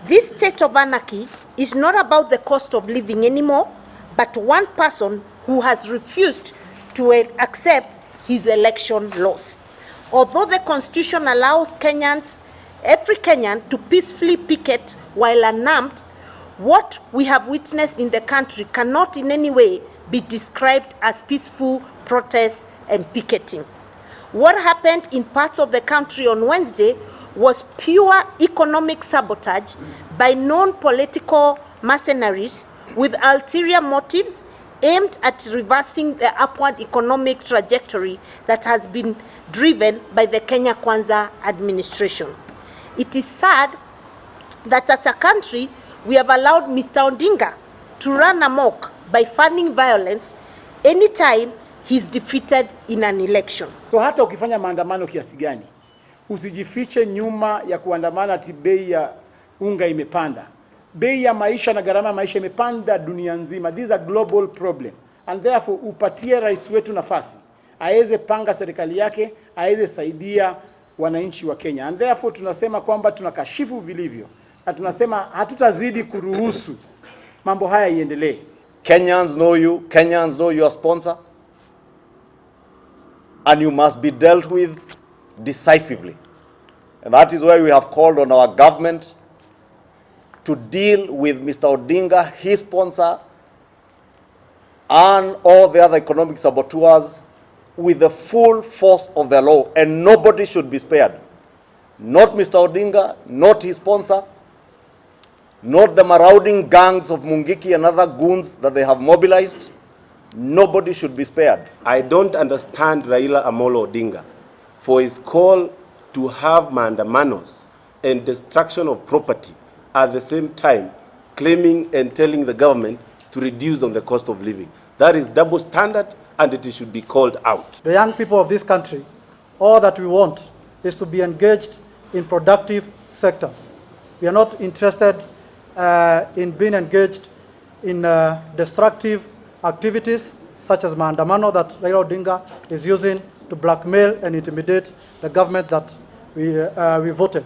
This state of anarchy is not about the cost of living anymore, but one person who has refused to accept his election loss. Although the Constitution allows every Kenyan to peacefully picket while unarmed, what we have witnessed in the country cannot in any way be described as peaceful protests and picketing. What happened in parts of the country on Wednesday was pure economic sabotage by known political mercenaries with ulterior motives aimed at reversing the upward economic trajectory that has been driven by the Kenya Kwanza administration. It is sad that as a country, we have allowed Mr. Odinga to run amok by funding violence anytime he's defeated in an election. So hata ukifanya maandamano kiasi gani, usijifiche nyuma ya kuandamana ati bei ya unga imepanda. Bei ya maisha na gharama maisha imepanda dunia nzima. These are global problem. And therefore upatie rais wetu nafasi aweze panga serikali yake, aweze saidia wananchi wa Kenya. And therefore tunasema kwamba tunakashifu vilivyo na tunasema hatutazidi kuruhusu mambo haya iendelee. Kenyans know you, Kenyans know your sponsor, and you must be dealt with decisively. And that is why we have called on our government to deal with Mr. Odinga, his sponsor, and all the other economic saboteurs with the full force of the law, and nobody should be spared. Not Mr. Odinga, not his sponsor, not the marauding gangs of Mungiki and other goons that they have mobilized. Nobody should be spared. I don't understand Raila Amolo Odinga for his call to have maandamanos and destruction of property at the same time claiming and telling the government to reduce on the cost of living. That is double standard, and it should be called out. The young people of this country, all that we want is to be engaged in productive sectors. We are not interested in being engaged in destructive activities such as maandamano that Raila Odinga is using to blackmail and intimidate the government that we voted.